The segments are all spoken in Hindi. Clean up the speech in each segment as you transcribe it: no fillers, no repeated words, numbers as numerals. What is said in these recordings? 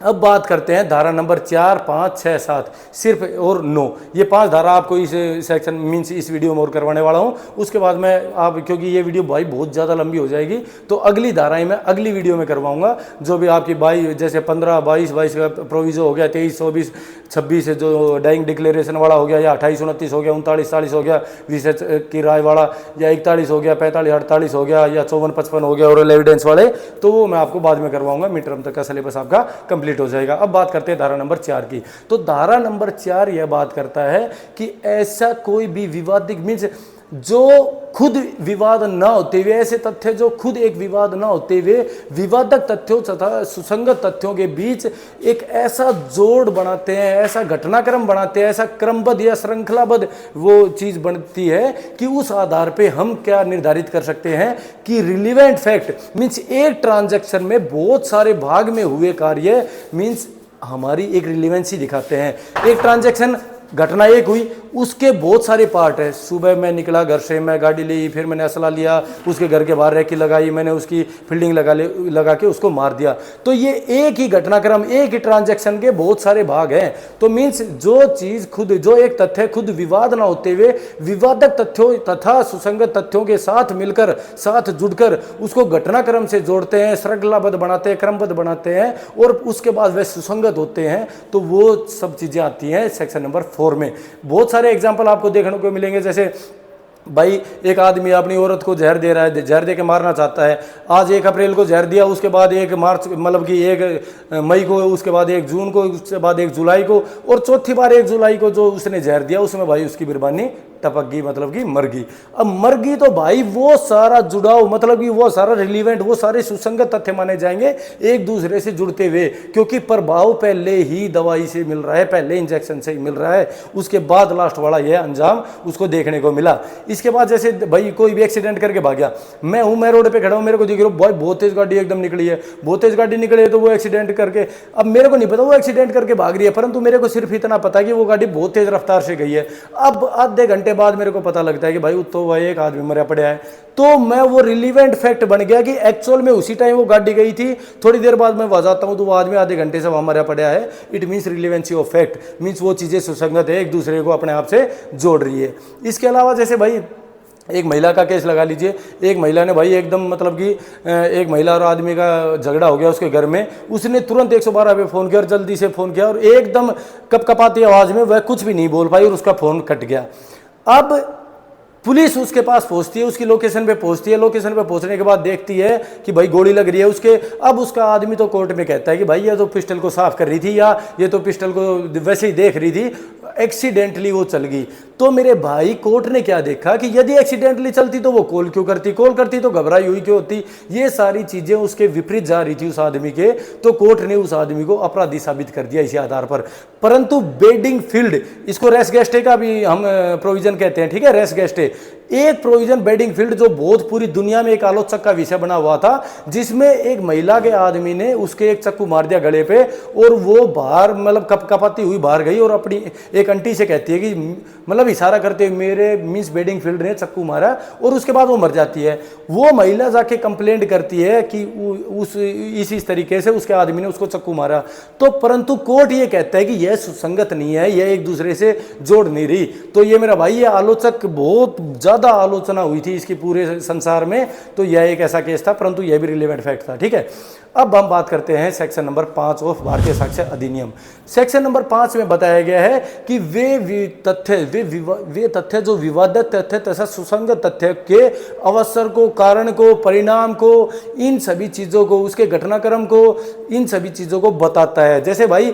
अब बात करते हैं धारा नंबर 4, 5, 6, 7 सिर्फ और 9, ये 5 धारा आपको इस सेक्शन मीन्स इस वीडियो में और करवाने वाला हूँ। उसके बाद मैं आप, क्योंकि ये वीडियो भाई बहुत ज़्यादा लंबी हो जाएगी, तो अगली धाराएं मैं अगली वीडियो में करवाऊंगा। जो भी आपकी 22 जैसे 15, 22 का प्रोविजो हो गया, 23, 24, 26 जो डाइंग डिक्लेरेशन वाला हो गया, या 28, 29 हो गया, 39, 40 हो गया, विशेष की राय वाला, या 41 हो गया, 45, 48 हो गया, या 54, 55 हो गया और एविडेंस वाले, तो वो मैं आपको बाद में करवाऊंगा। मिड टर्म तक का सिलेबस आपका कंप्लीट हो जाएगा। अब बात करते हैं धारा नंबर 4 की। तो धारा नंबर 4 यह बात करता है कि ऐसा कोई भी विवादित मीन्स जो खुद विवाद ना होते हुए, ऐसे तथ्य जो खुद एक विवाद ना होते हुए विवादक तथ्यों तथा सुसंगत तथ्यों के बीच एक ऐसा जोड़ बनाते हैं, ऐसा घटनाक्रम बनाते हैं, ऐसा क्रमबद्ध या श्रृंखलाबद्ध वो चीज बनती है कि उस आधार पे हम क्या निर्धारित कर सकते हैं कि रिलीवेंट फैक्ट मीन्स एक ट्रांजैक्शन में बहुत सारे भाग में हुए कार्य मीन्स हमारी एक रिलीवेंसी दिखाते हैं। एक ट्रांजैक्शन घटना एक हुई, उसके बहुत सारे पार्ट है। सुबह मैं निकला घर से, मैं गाड़ी ली, फिर मैंने असला लिया, उसके घर के बाहर रैकी लगाई, मैंने उसकी फील्डिंग लगा के उसको मार दिया। तो ये एक ही घटनाक्रम, एक ही ट्रांजैक्शन के बहुत सारे भाग हैं। तो मीन्स जो चीज खुद, जो एक तथ्य खुद विवाद ना होते हुए विवादक तथ्यों तथा सुसंगत तथ्यों के साथ मिलकर, साथ जुड़कर उसको घटनाक्रम से जोड़ते हैं, श्रृंखलाबद्ध बनाते हैं, क्रमबद्ध बनाते हैं और उसके बाद वे सुसंगत होते हैं, तो वो सब चीजें आती हैं सेक्शन नंबर 4 में। बहुत सारे एग्जाम्पल आपको देखने को मिलेंगे। जैसे भाई एक आदमी अपनी औरत को जहर दे रहा है, जहर दे के मारना चाहता है। आज 1 अप्रैल को जहर दिया, उसके बाद 1 मार्च मतलब कि 1 मई को, उसके बाद 1 जून को, उसके बाद 1 जुलाई को, और चौथी बार 1 जुलाई को जो उसने जहर दिया उसमें भाई उसकी बिरबानी टपक गई, मतलब कि मर गई। अब मर गई तो भाई वो सारा जुड़ाव, मतलब कि वो सारा रिलीवेंट, वो सारे सुसंगत तथ्य माने जाएंगे एक दूसरे से जुड़ते हुए, क्योंकि प्रभाव पहले ही दवाई से मिल रहा है, पहले इंजेक्शन से मिल रहा है, उसके बाद लास्ट वाला यह अंजाम उसको देखने को मिला। इसके बाद जैसे भाई कोई भी एक्सीडेंट करके भाग गया, मैं रोड पे खड़ा हूं, मेरे को दिख रहा भाई बहुत तेज गाड़ी एकदम निकली है, बहुत तेज गाड़ी निकली है, तो वो एक्सीडेंट करके, अब मेरे को नहीं पता वो एक्सीडेंट करके भाग रही है, परंतु मेरे को सिर्फ इतना पता है कि वो गाड़ी बहुत तेज रफ्तार से गई है। अब आधे घंटे बाद मेरे को पता लगता है कि भाई तो भाई एक आदमी मरा पड़ा है, तो मैं वो रिलीवेंट फैक्ट बन गया कि एक्चुअल में उसी टाइम वो गाड़ी गई थी, थोड़ी देर बाद मैं वहां जाता हूं तो वो आदमी आधे घंटे से वहां मरा पड़ा है। It means relevancy of fact means वो चीजें सुसंगत है, एक दूसरे को अपने आप से जोड़ रही है। इसके अलावा जैसे भाई एक महिला का केस लगा लीजिए, एक महिला ने भाई एकदम मतलब कि एक महिला और आदमी का झगड़ा हो गया उसके घर में, उसने तुरंत 112 पे फ़ोन किया और जल्दी से फ़ोन किया और एकदम कपकपाती आवाज़ में वह कुछ भी नहीं बोल पाई और उसका फ़ोन कट गया। अब पुलिस उसके पास पहुंचती है, उसकी लोकेशन पे पहुंचती है, लोकेशन पे पहुंचने के बाद देखती है कि भाई गोली लग रही है उसके। अब उसका आदमी तो कोर्ट में कहता है कि भाई ये तो पिस्टल को साफ कर रही थी, या ये तो पिस्टल को वैसे ही देख रही थी, एक्सीडेंटली वो चल गई। तो मेरे भाई कोर्ट ने क्या देखा कि यदि एक्सीडेंटली चलती तो वो कॉल क्यों करती, कॉल करती तो घबराई हुई क्यों होती, ये सारी चीजें उसके विपरीत जा रही थी उस आदमी के। तो कोर्ट ने उस आदमी को अपराधी साबित कर दिया इसी आधार पर। परंतु बेडिंग फील्ड, इसको रेस गेस्टे का भी हम प्रोविजन कहते हैं, ठीक है, रेस गेस्टे एक प्रोविजन बेडिंग फील्ड जो बहुत पूरी दुनिया में एक आलोचक का विषय बना हुआ था, जिसमें एक महिला के आदमी ने उसके एक चक्कू मार दिया गले पे और वो बाहर मतलब कपकपाती हुई बाहर गई और अपनी एक आंटी से कहती है कि मतलब इशारा करते हुए मेरे मिस बेडिंग फील्ड ने चक्कू मारा, और उसके बाद वो मर जाती है। वो महिला जाके कंप्लेंट करती है कि उस इसी तरीके से उसके आदमी ने उसको चक्कू मारा। तो परंतु कोर्ट ये कहता है कि यह सुसंगत नहीं है, यह एक दूसरे से जोड़ नहीं रही। तो ये मेरा भाई ये आलोचक बहुत ज्यादा आलोचना हुई थी इसकी पूरे संसार में, तो यह एक ऐसा केस था, परंतु यह भी रिलेवेंट फैक्ट था, ठीक है। अब हम बात करते हैं सेक्शन नंबर 5 ऑफ भारतीय साक्ष्य अधिनियम। सेक्शन नंबर 5 में बताया गया है कि वे तथ्य जो विवादित तथ्य तथा सुसंगत तथ्य के अवसर को, कारण को, परिणाम को, इन सभी चीजों को, उसके घटनाक्रम को, इन सभी चीजों को बताता है। जैसे भाई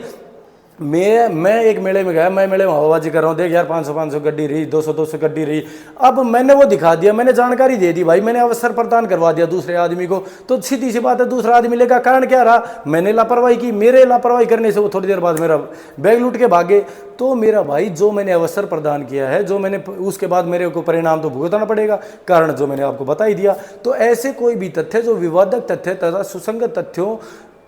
मैं एक मेले में गया, मैं मेले में हवाबाजी कर रहा हूँ, देख यार 500 गड्डी रही, 200 गड्डी रही। अब मैंने वो दिखा दिया, मैंने जानकारी दे दी भाई, मैंने अवसर प्रदान करवा दिया दूसरे आदमी को, तो सीधी सी बात है दूसरा आदमी लेगा। कारण क्या रहा, मैंने लापरवाही की, मेरे लापरवाही करने से वो थोड़ी देर बाद मेरा बैग लूट के भागे। तो मेरा भाई जो मैंने अवसर प्रदान किया है, जो मैंने उसके बाद मेरे को परिणाम तो भुगतना पड़ेगा, कारण जो मैंने आपको बता ही दिया। तो ऐसे कोई भी तथ्य जो विवादक तथ्य तथा सुसंगत तथ्यों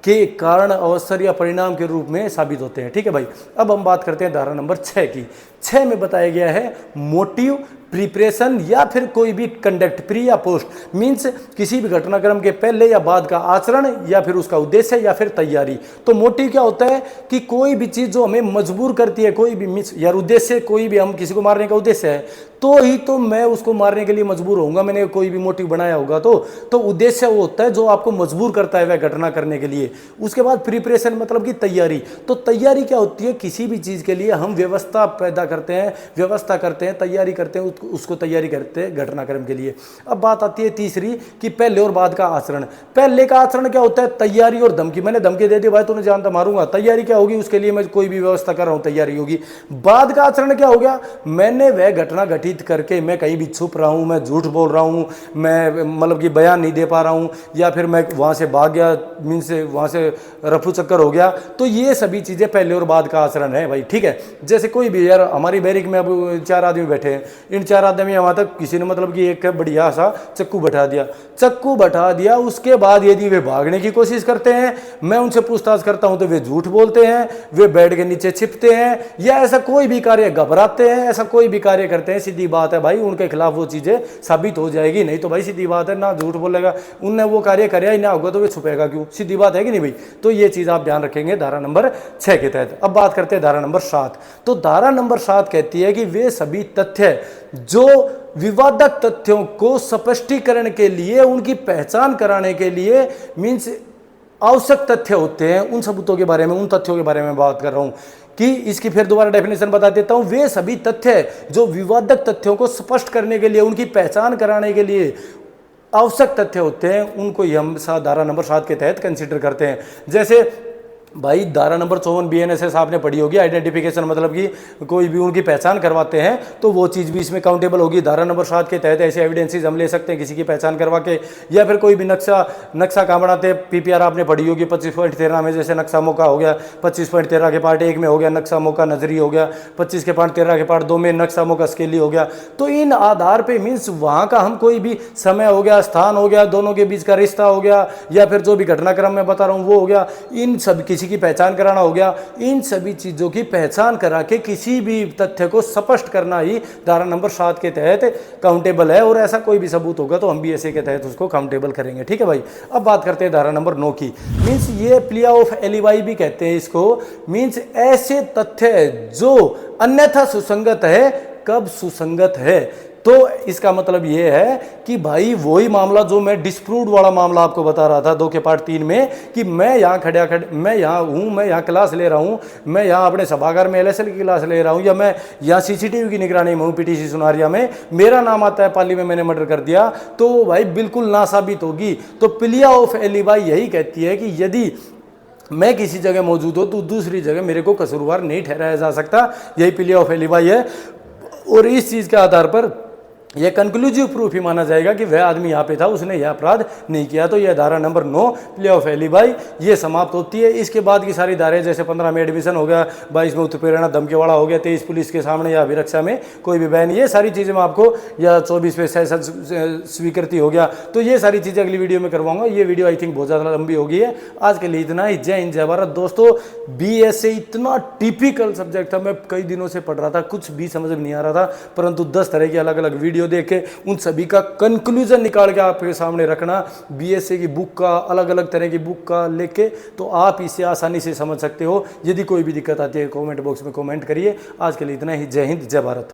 के कारण, अवसर या परिणाम के रूप में साबित होते हैं, ठीक है भाई। अब हम बात करते हैं धारा नंबर 6 की। 6 में बताया गया है मोटिव, प्रिपरेशन या फिर कोई भी कंडक्ट, प्री या पोस्ट मीन्स किसी भी घटनाक्रम के पहले या बाद का आचरण या फिर उसका उद्देश्य या फिर तैयारी। तो मोटिव क्या होता है कि कोई भी चीज़ जो हमें मजबूर करती है, कोई भी मीन्स यार उद्देश्य, कोई भी हम किसी को मारने का उद्देश्य है तो ही तो मैं उसको मारने के लिए मजबूर होऊंगा, मैंने कोई भी मोटिव बनाया होगा तो उद्देश्य वो होता है जो आपको मजबूर करता है वह घटना करने के लिए। उसके बाद प्रिपरेशन मतलब कि तैयारी। तो तैयारी क्या होती है, किसी भी चीज़ के लिए हम व्यवस्था पैदा करते हैं, व्यवस्था करते हैं, तैयारी करते हैं, उसको तैयारी करते हैं घटनाक्रम के लिए। अब बात आती है तीसरी कि पहले और बाद का आचरण। पहले का आचरण क्या होता है, तैयारी और धमकी। मैंने धमकी दे दी भाई तूने जानता मारूंगा, तैयारी क्या होगी, उसके लिए मैं कोई भी व्यवस्था कर रहा हूं, तैयारी होगी। बाद का आचरण क्या हो गया, मैंने वह घटना घटित करके मैं कहीं भी छुप रहा हूं, मैं झूठ बोल रहा हूं, मैं मतलब कि बयान नहीं दे पा रहा हूं, या फिर मैं वहां से भाग गया, मीन से वहां से रफू चक्कर हो गया। तो ये सभी चीजें पहले और बाद का आचरण है भाई, ठीक है। जैसे कोई भी यार हमारी बैरिक में अब 4 आदमी बैठे हैं, इन 4 आदमी वहां तक किसी ने मतलब कि एक बढ़िया सा चक्कू बैठा दिया, उसके बाद यदि वे भागने की कोशिश करते हैं, मैं उनसे पूछताछ करता हूं तो वे झूठ बोलते हैं, वे बेड के नीचे छिपते हैं, या ऐसा कोई भी कार्य घबराते हैं, ऐसा कोई भी कार्य करते हैं, सीधी बात है भाई उनके खिलाफ वो चीजें साबित हो जाएगी। नहीं तो भाई सीधी बात है ना झूठ बोलेगा, उनने वो कार्य कराया ही ना होगा तो वे छुपेगा क्यों, सीधी बात है कि नहीं भाई। तो ये चीज आप ध्यान रखेंगे धारा नंबर 6 के तहत। अब बात करते हैं धारा नंबर 7। तो धारा नंबर 7 कहती है कि वे सभी तथ्य जो विवादक तथ्यों को स्पष्टीकरण के लिए, उनकी पहचान कराने के लिए मीन्स आवश्यक तथ्य होते हैं, उन सबूतों के बारे में, उन तथ्यों के बारे में बात कर रहा हूं कि इसकी फिर दोबारा डेफिनेशन बता देता हूं। वे सभी तथ्य जो विवादक तथ्यों को स्पष्ट करने के लिए, उनकी पहचान कराने के लिए आवश्यक तथ्य होते हैं, उनको ही हम धारा नंबर 7 के तहत कंसीडर करते हैं। जैसे भाई धारा नंबर 54 BNSS आपने पढ़ी होगी, आइडेंटिफिकेशन मतलब कि कोई भी उनकी पहचान करवाते हैं तो वो चीज़ भी इसमें काउंटेबल होगी। धारा नंबर 7 के तहत ऐसे एविडेंसेस हम ले सकते हैं किसी की पहचान करवा के, या फिर कोई भी नक्शा कहाँ बनाते हैं, PPR आपने पढ़ी होगी 25.13 में, जैसे नक्शा मौका हो गया 25.13 के पार्ट 1 में हो गया नक्शा मौका नजरी हो गया, 25 के पार्ट 13 के पार्ट 2 में नक्शा मौका स्केली हो गया। तो इन आधार पर मीन्स वहाँ का हम कोई भी समय हो गया, स्थान हो गया, दोनों के बीच का रिश्ता हो गया, या फिर जो भी घटनाक्रम मैं बता रहा हूँ वो हो गया, इन सब किसी की पहचान कराना हो गया, इन सभी चीजों की पहचान करा के किसी भी तथ्य को स्पष्ट करना ही धारा नंबर 7 के तहत काउंटेबल है। और ऐसा कोई भी सबूत होगा तो हम भी ऐसे के तहत उसको काउंटेबल करेंगे, ठीक है भाई। अब बात करते हैं धारा नंबर 9 की। मीन्स ये प्लिया ऑफ एलिबाई भी कहते हैं इसको, मीन्स ऐसे तथ्य जो अन्यथा सुसंगत है। कब सुसंगत है, तो इसका मतलब यह है कि भाई वही मामला जो मैं डिस्प्रूव्ड वाला मामला आपको बता रहा था 2 के पार्ट 3 में, कि मैं यहाँ हूँ, मैं यहाँ क्लास ले रहा हूँ, मैं यहाँ अपने सभागार में LSL की क्लास ले रहा हूँ, या मैं यहाँ CCTV की निगरानी में हूँ PTC सुनारिया में, मेरा नाम आता है पाली में, मैंने मर्डर कर दिया, तो भाई बिल्कुल ना साबित होगी। तो प्लिया ऑफ एलिबाई यही कहती है कि यदि मैं किसी जगह मौजूद हो तो दूसरी जगह मेरे को कसूरवार नहीं ठहराया जा सकता, यही प्लिया ऑफ एलिबाई है। और इस चीज़ के आधार पर यह कंक्लूसिव प्रूफ ही माना जाएगा कि वह आदमी यहाँ पे था, उसने यह अपराध नहीं किया। तो यह धारा नंबर 9 प्ले ऑफ एलिबाई ये समाप्त होती है। इसके बाद की सारी धाराएं जैसे 15 में एडमिशन हो गया, 22 में उत्प्रेरणा धमकीवाड़ा हो गया, 23 पुलिस के सामने या अभिरक्षा में कोई भी बयान, ये सारी चीज़ें मैं आपको, या 24 में सेशन स्वीकृति हो गया, तो ये सारी चीज़ें अगली वीडियो में करवाऊंगा। ये वीडियो आई थिंक बहुत ज़्यादा लंबी हो गई है। आज के लिए इतना ही। जय हिंद जय भारत। दोस्तों BSA इतना टिपिकल सब्जेक्ट था, मैं कई दिनों से पढ़ रहा था, कुछ भी समझ में नहीं आ रहा था, परंतु 10 तरह की अलग अलग वीडियो देख के उन सभी का कंक्लूजन निकाल के आपके सामने रखना, BSA की बुक का, अलग अलग तरह की बुक का लेके, तो आप इसे आसानी से समझ सकते हो। यदि कोई भी दिक्कत आती है कमेंट बॉक्स में कमेंट करिए। आज के लिए इतना ही। जय हिंद जय भारत।